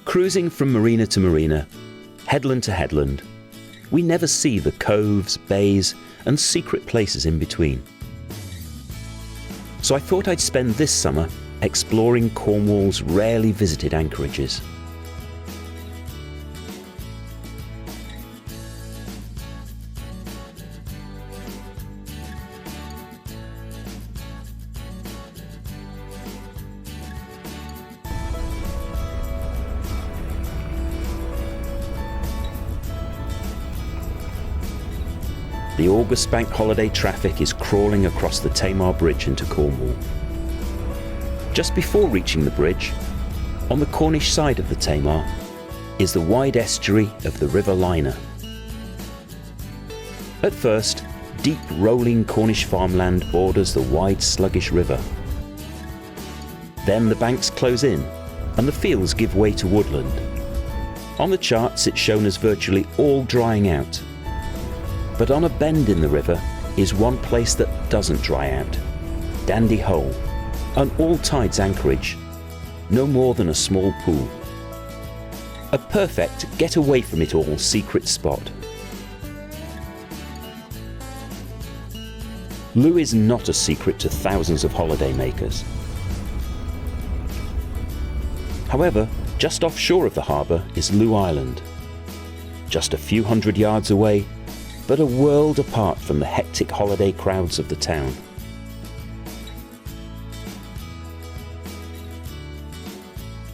Cruising from marina to marina, headland to headland, we never see the coves, bays and secret places in between. So I thought I'd spend this summer exploring Cornwall's rarely visited anchorages. The August bank holiday traffic is crawling across the Tamar Bridge into Cornwall. Just before reaching the bridge, on the Cornish side of the Tamar, is the wide estuary of the River Liner. At first, deep rolling Cornish farmland borders the wide sluggish river. Then the banks close in and the fields give way to woodland. On the charts it's shown as virtually all drying out. But on a bend in the river is one place that doesn't dry out, Dandy Hole, an all-tides anchorage, no more than a small pool. A perfect get-away-from-it-all secret spot. Looe is not a secret to thousands of holidaymakers. However, just offshore of the harbour is Looe Island. Just a few hundred yards away, but a world apart from the hectic holiday crowds of the town.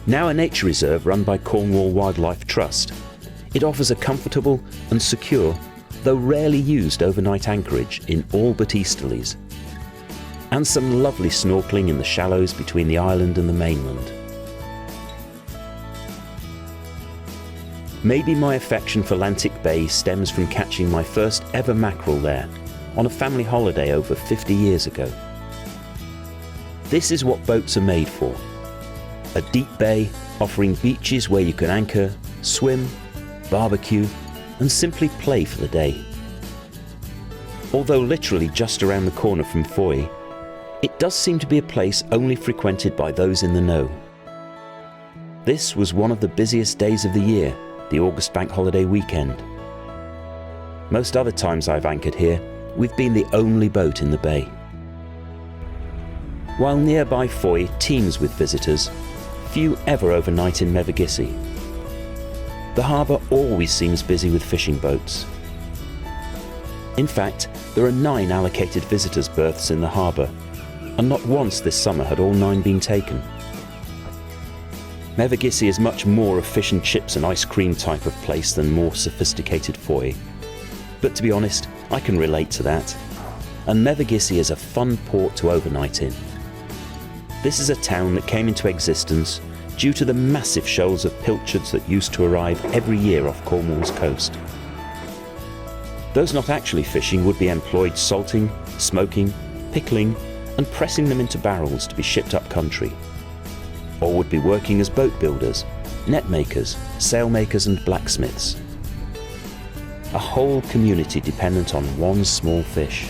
Now a nature reserve run by Cornwall Wildlife Trust, it offers a comfortable and secure, though rarely used overnight anchorage in all but easterlies, and some lovely snorkelling in the shallows between the island and the mainland. Maybe my affection for Lantic Bay stems from catching my first ever mackerel there on a family holiday over 50 years ago. This is what boats are made for. A deep bay offering beaches where you can anchor, swim, barbecue and simply play for the day. Although literally just around the corner from Foy, it does seem to be a place only frequented by those in the know. This was one of the busiest days of the year, the August bank holiday weekend. Most other times I've anchored here, we've been the only boat in the bay. While nearby Foy teems with visitors, few ever overnight in Mevagissey. The harbour always seems busy with fishing boats. In fact, there are 9 allocated visitors' berths in the harbour, and not once this summer had all 9 been taken. Mevagissey is much more a fish and chips and ice cream type of place than more sophisticated Foy. But to be honest, I can relate to that. And Mevagissey is a fun port to overnight in. This is a town that came into existence due to the massive shoals of pilchards that used to arrive every year off Cornwall's coast. Those not actually fishing would be employed salting, smoking, pickling and pressing them into barrels to be shipped up country. Or would be working as boat builders, net makers, sail makers and blacksmiths. A whole community dependent on one small fish.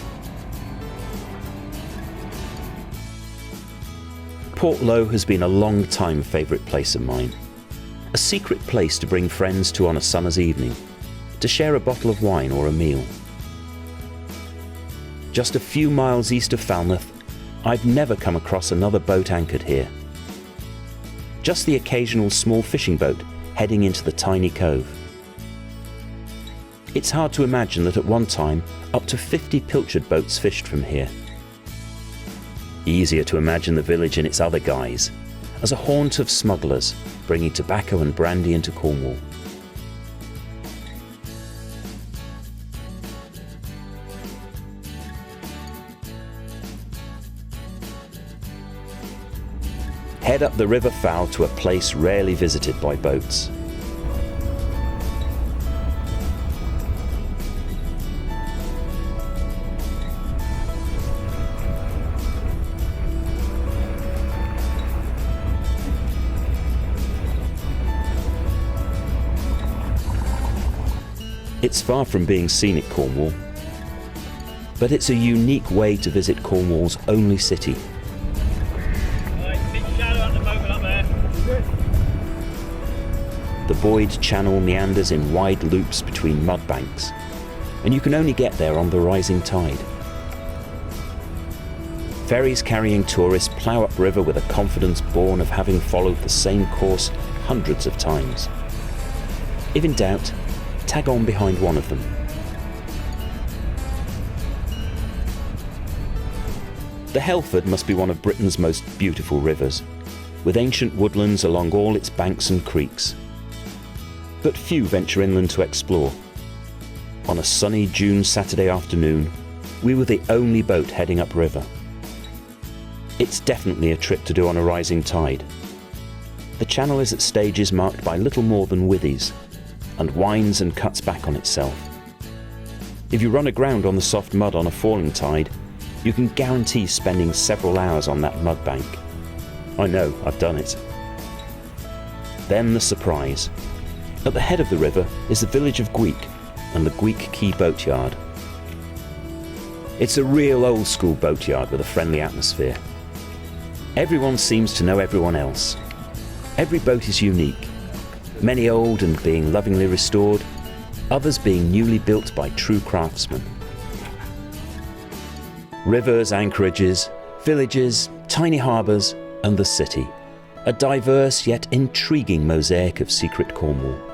Port Looe has been a long-time favourite place of mine. A secret place to bring friends to on a summer's evening, to share a bottle of wine or a meal. Just a few miles east of Falmouth, I've never come across another boat anchored here. Just the occasional small fishing boat heading into the tiny cove. It's hard to imagine that at one time up to 50 pilchard boats fished from here. Easier to imagine the village in its other guise, as a haunt of smugglers bringing tobacco and brandy into Cornwall. Head up the River Fal to a place rarely visited by boats. It's far from being scenic Cornwall, but it's a unique way to visit Cornwall's only city. The buoyed channel meanders in wide loops between mud banks, and you can only get there on the rising tide. Ferries carrying tourists plough upriver with a confidence born of having followed the same course hundreds of times. If in doubt, tag on behind one of them. The Helford must be one of Britain's most beautiful rivers, with ancient woodlands along all its banks and creeks. But few venture inland to explore. On a sunny June Saturday afternoon, we were the only boat heading upriver. It's definitely a trip to do on a rising tide. The channel is at stages marked by little more than withies, and winds and cuts back on itself. If you run aground on the soft mud on a falling tide, you can guarantee spending several hours on that mud bank. I know, I've done it. Then the surprise. At the head of the river is the village of Gweek and the Gweek Quay boatyard. It's a real old school boatyard with a friendly atmosphere. Everyone seems to know everyone else. Every boat is unique, many old and being lovingly restored, others being newly built by true craftsmen. Rivers, anchorages, villages, tiny harbours and the city. A diverse yet intriguing mosaic of secret Cornwall.